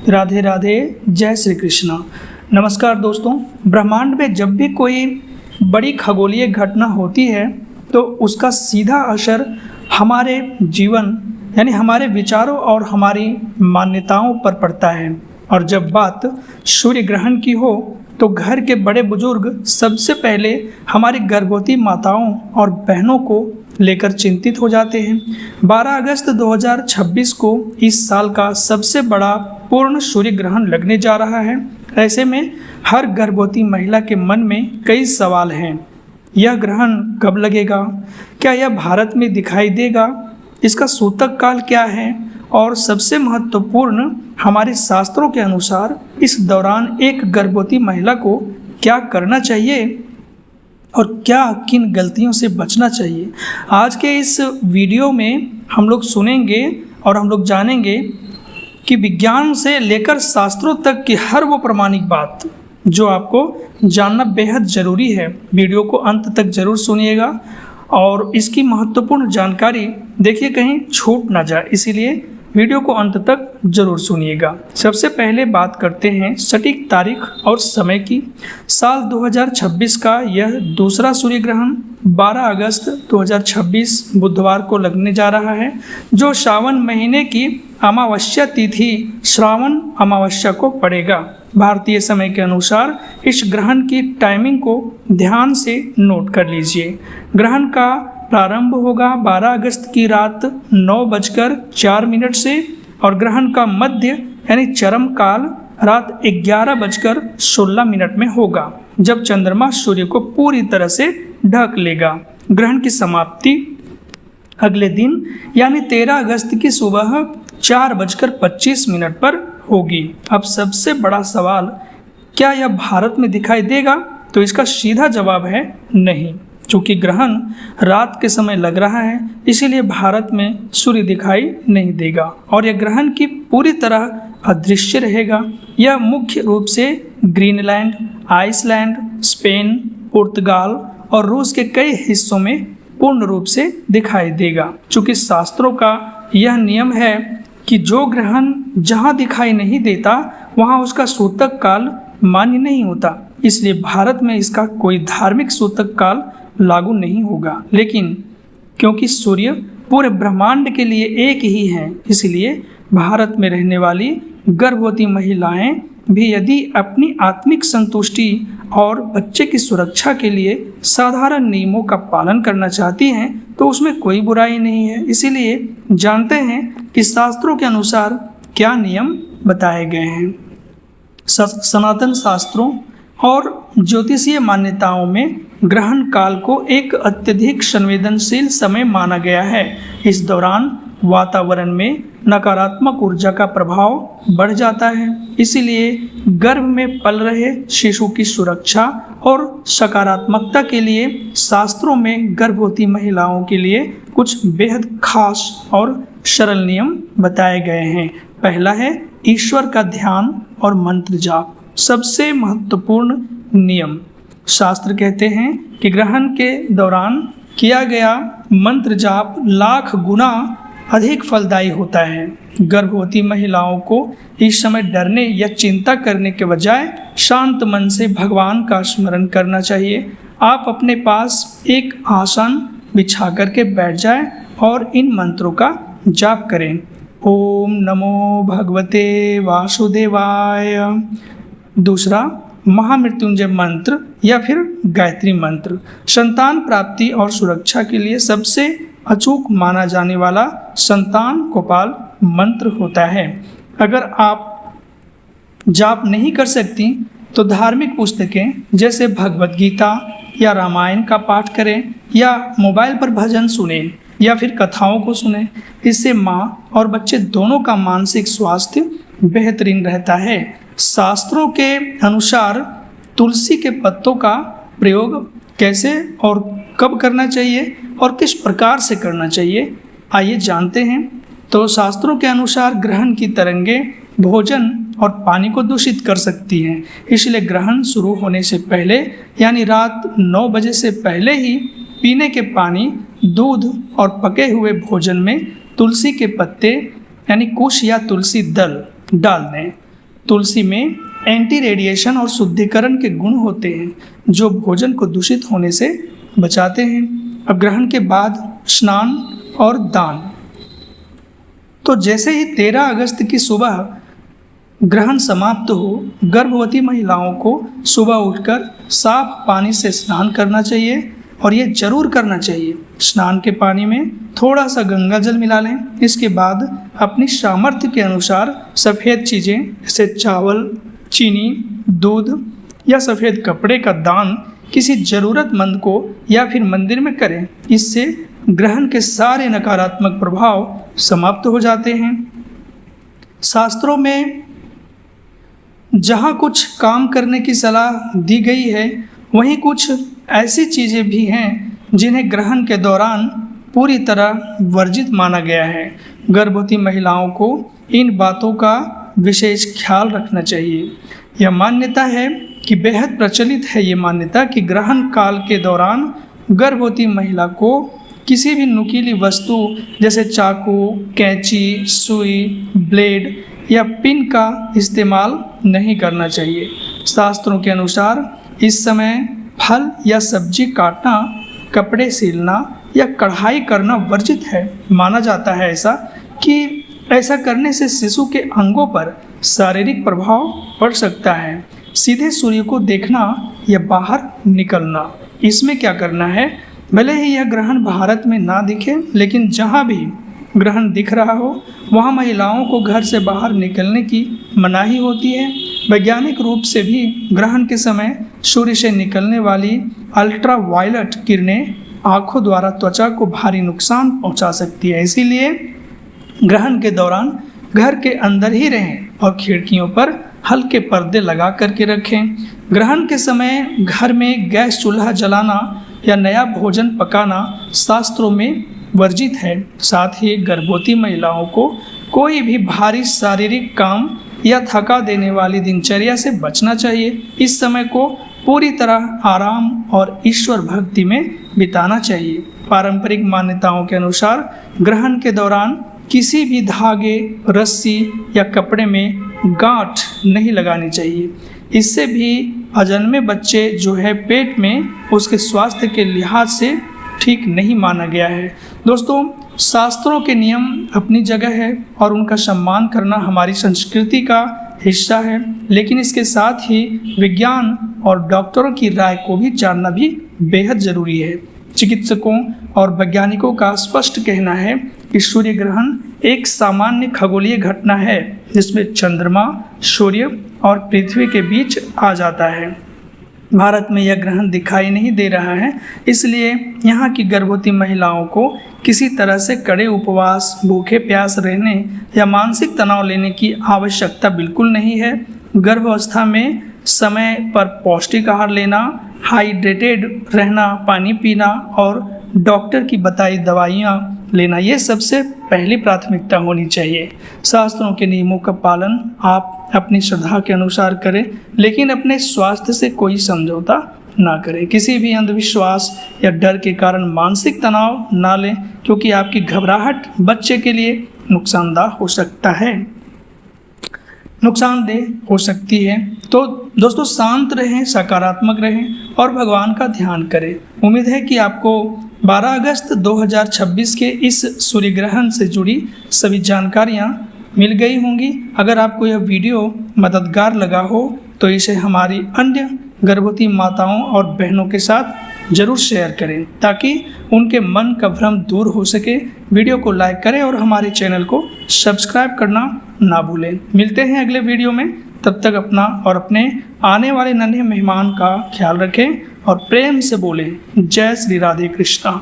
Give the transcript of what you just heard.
राधे राधे, जय श्री कृष्णा। नमस्कार दोस्तों, ब्रह्मांड में जब भी कोई बड़ी खगोलीय घटना होती है तो उसका सीधा असर हमारे जीवन यानी हमारे विचारों और हमारी मान्यताओं पर पड़ता है। और जब बात सूर्य ग्रहण की हो तो घर के बड़े बुजुर्ग सबसे पहले हमारी गर्भवती माताओं और बहनों को लेकर चिंतित हो जाते हैं। 12 अगस्त 2026 को इस साल का सबसे बड़ा पूर्ण सूर्य ग्रहण लगने जा रहा है। ऐसे में हर गर्भवती महिला के मन में कई सवाल हैं। यह ग्रहण कब लगेगा? क्या यह भारत में दिखाई देगा? इसका सूतक काल क्या है? और सबसे महत्वपूर्ण, हमारे शास्त्रों के अनुसार इस दौरान एक गर्भवती महिला को क्या करना चाहिए और क्या किन गलतियों से बचना चाहिए। आज के इस वीडियो में हम लोग सुनेंगे और हम लोग जानेंगे कि विज्ञान से लेकर शास्त्रों तक की हर वो प्रामाणिक बात जो आपको जानना बेहद ज़रूरी है। वीडियो को अंत तक ज़रूर सुनिएगा और इसकी महत्वपूर्ण जानकारी देखिए कहीं छूट ना जाए, इसीलिए वीडियो को अंत तक जरूर सुनिएगा। सबसे पहले बात करते हैं सटीक तारीख और समय की। साल 2026 का यह दूसरा सूर्य ग्रहण 12 अगस्त 2026 बुधवार को लगने जा रहा है, जो श्रावण महीने की अमावस्या तिथि श्रावण अमावस्या को पड़ेगा। भारतीय समय के अनुसार इस ग्रहण की टाइमिंग को ध्यान से नोट कर लीजिए। ग्रहण का प्रारंभ होगा 12 अगस्त की रात 9:04 से और ग्रहण का मध्य यानी चरम काल रात 11:16 में होगा, जब चंद्रमा सूर्य को पूरी तरह से ढक लेगा। ग्रहण की समाप्ति अगले दिन यानी 13 अगस्त की सुबह 4:25 पर होगी। अब सबसे बड़ा सवाल, क्या यह भारत में दिखाई देगा? तो इसका सीधा जवाब है नहीं। चूँकि ग्रहण रात के समय लग रहा है, इसीलिए भारत में सूर्य दिखाई नहीं देगा और यह ग्रहण की पूरी तरह अदृश्य रहेगा। यह मुख्य रूप से ग्रीनलैंड, आइसलैंड, स्पेन, पुर्तगाल और रूस के कई हिस्सों में पूर्ण रूप से दिखाई देगा। चूँकि शास्त्रों का यह नियम है कि जो ग्रहण जहाँ दिखाई नहीं देता वहाँ उसका सूतक काल मान्य नहीं होता, इसलिए भारत में इसका कोई धार्मिक सूतक काल लागू नहीं होगा। लेकिन क्योंकि सूर्य पूरे ब्रह्मांड के लिए एक ही है, इसलिए भारत में रहने वाली गर्भवती महिलाएं भी यदि अपनी आत्मिक संतुष्टि और बच्चे की सुरक्षा के लिए साधारण नियमों का पालन करना चाहती हैं तो उसमें कोई बुराई नहीं है। इसीलिए जानते हैं कि शास्त्रों के अनुसार क्या नियम बताए गए हैं। सनातन शास्त्रों और ज्योतिषीय मान्यताओं में ग्रहण काल को एक अत्यधिक संवेदनशील समय माना गया है। इस दौरान वातावरण में नकारात्मक ऊर्जा का प्रभाव बढ़ जाता है, इसीलिए गर्भ में पल रहे शिशु की सुरक्षा और सकारात्मकता के लिए शास्त्रों में गर्भवती महिलाओं के लिए कुछ बेहद खास और सरल नियम बताए गए हैं। पहला है ईश्वर का ध्यान और मंत्र जाप। सबसे महत्वपूर्ण नियम, शास्त्र कहते हैं कि ग्रहण के दौरान किया गया मंत्र जाप लाख गुना अधिक फलदायी होता है। गर्भवती महिलाओं को इस समय डरने या चिंता करने के बजाय शांत मन से भगवान का स्मरण करना चाहिए। आप अपने पास एक आसन बिछा करके बैठ जाएं और इन मंत्रों का जाप करें। ओम नमो भगवते वासुदेवाय। दूसरा, महामृत्युंजय मंत्र या फिर गायत्री मंत्र संतान प्राप्ति और सुरक्षा के लिए सबसे अचूक माना जाने वाला संतान गोपाल मंत्र होता है। अगर आप जाप नहीं कर सकती तो धार्मिक पुस्तकें जैसे भगवद गीता या रामायण का पाठ करें या मोबाइल पर भजन सुने या फिर कथाओं को सुने। इससे माँ और बच्चे दोनों का मानसिक स्वास्थ्य बेहतरीन रहता है। शास्त्रों के अनुसार तुलसी के पत्तों का प्रयोग कैसे और कब करना चाहिए और किस प्रकार से करना चाहिए, आइए जानते हैं। तो शास्त्रों के अनुसार ग्रहण की तरंगें भोजन और पानी को दूषित कर सकती हैं, इसलिए ग्रहण शुरू होने से पहले यानी रात 9 बजे से पहले ही पीने के पानी, दूध और पके हुए भोजन में तुलसी के पत्ते यानी कुश या तुलसी दल डाल दें। तुलसी में एंटी रेडिएशन और शुद्धिकरण के गुण होते हैं जो भोजन को दूषित होने से बचाते हैं। अब ग्रहण के बाद स्नान और दान। तो जैसे ही 13 अगस्त की सुबह ग्रहण समाप्त हो, गर्भवती महिलाओं को सुबह उठकर साफ पानी से स्नान करना चाहिए और ये जरूर करना चाहिए। स्नान के पानी में थोड़ा सा गंगा जल मिला लें। इसके बाद अपनी सामर्थ्य के अनुसार सफ़ेद चीज़ें जैसे चावल, चीनी, दूध या सफ़ेद कपड़े का दान किसी ज़रूरतमंद को या फिर मंदिर में करें। इससे ग्रहण के सारे नकारात्मक प्रभाव समाप्त हो जाते हैं। शास्त्रों में जहाँ कुछ काम करने की सलाह दी गई है, वहीं कुछ ऐसी चीज़ें भी हैं जिन्हें ग्रहण के दौरान पूरी तरह वर्जित माना गया है। गर्भवती महिलाओं को इन बातों का विशेष ख्याल रखना चाहिए। यह मान्यता है कि बेहद प्रचलित है ये मान्यता कि ग्रहण काल के दौरान गर्भवती महिला को किसी भी नुकीली वस्तु जैसे चाकू, कैंची, सुई, ब्लेड या पिन का इस्तेमाल नहीं करना चाहिए। शास्त्रों के अनुसार इस समय फल या सब्जी काटना, कपड़े सिलना या कढ़ाई करना वर्जित है। माना जाता है ऐसा करने से शिशु के अंगों पर शारीरिक प्रभाव पड़ सकता है। सीधे सूर्य को देखना या बाहर निकलना, इसमें क्या करना है, भले ही यह ग्रहण भारत में ना दिखे, लेकिन जहाँ भी ग्रहण दिख रहा हो वहाँ महिलाओं को घर से बाहर निकलने की मनाही होती है। वैज्ञानिक रूप से भी ग्रहण के समय सूर्य से निकलने वाली अल्ट्रावायलेट किरणें आँखों द्वारा त्वचा को भारी नुकसान पहुँचा सकती है। इसीलिए ग्रहण के दौरान घर के अंदर ही रहें और खिड़कियों पर हल्के पर्दे लगा करके रखें। ग्रहण के समय घर में गैस चूल्हा जलाना या नया भोजन पकाना शास्त्रों में वर्जित है। साथ ही गर्भवती महिलाओं को कोई भी भारी शारीरिक काम या थका देने वाली दिनचर्या से बचना चाहिए। इस समय को पूरी तरह आराम और ईश्वर भक्ति में बिताना चाहिए। पारंपरिक मान्यताओं के अनुसार ग्रहण के दौरान किसी भी धागे, रस्सी या कपड़े में गांठ नहीं लगानी चाहिए। इससे भी अजन्मे बच्चे जो है पेट में, उसके स्वास्थ्य के लिहाज से ठीक नहीं माना गया है। दोस्तों, शास्त्रों के नियम अपनी जगह है और उनका सम्मान करना हमारी संस्कृति का हिस्सा है, लेकिन इसके साथ ही विज्ञान और डॉक्टरों की राय को भी जानना भी बेहद ज़रूरी है। चिकित्सकों और वैज्ञानिकों का स्पष्ट कहना है कि सूर्य ग्रहण एक सामान्य खगोलीय घटना है जिसमें चंद्रमा, सूर्य और पृथ्वी के बीच आ जाता है। भारत में यह ग्रहण दिखाई नहीं दे रहा है, इसलिए यहाँ की गर्भवती महिलाओं को किसी तरह से कड़े उपवास, भूखे प्यास रहने या मानसिक तनाव लेने की आवश्यकता बिल्कुल नहीं है। गर्भावस्था में समय पर पौष्टिक आहार लेना, हाइड्रेटेड रहना, पानी पीना और डॉक्टर की बताई दवाइयाँ लेना, ये सबसे पहली प्राथमिकता होनी चाहिए। शास्त्रों के नियमों का पालन आप अपनी श्रद्धा के अनुसार करें, लेकिन अपने स्वास्थ्य से कोई समझौता ना करें। किसी भी अंधविश्वास या डर के कारण मानसिक तनाव ना लें, क्योंकि आपकी घबराहट बच्चे के लिए नुकसानदेह हो सकती है। तो दोस्तों, शांत रहें, सकारात्मक रहें और भगवान का ध्यान करें। उम्मीद है कि आपको 12 अगस्त 2026 के इस सूर्य ग्रहण से जुड़ी सभी जानकारियाँ मिल गई होंगी। अगर आपको यह वीडियो मददगार लगा हो तो इसे हमारी अन्य गर्भवती माताओं और बहनों के साथ ज़रूर शेयर करें ताकि उनके मन का भ्रम दूर हो सके। वीडियो को लाइक करें और हमारे चैनल को सब्सक्राइब करना ना भूलें। मिलते हैं अगले वीडियो में, तब तक अपना और अपने आने वाले नन्हे मेहमान का ख्याल रखें और प्रेम से बोलें जय श्री राधे कृष्णा।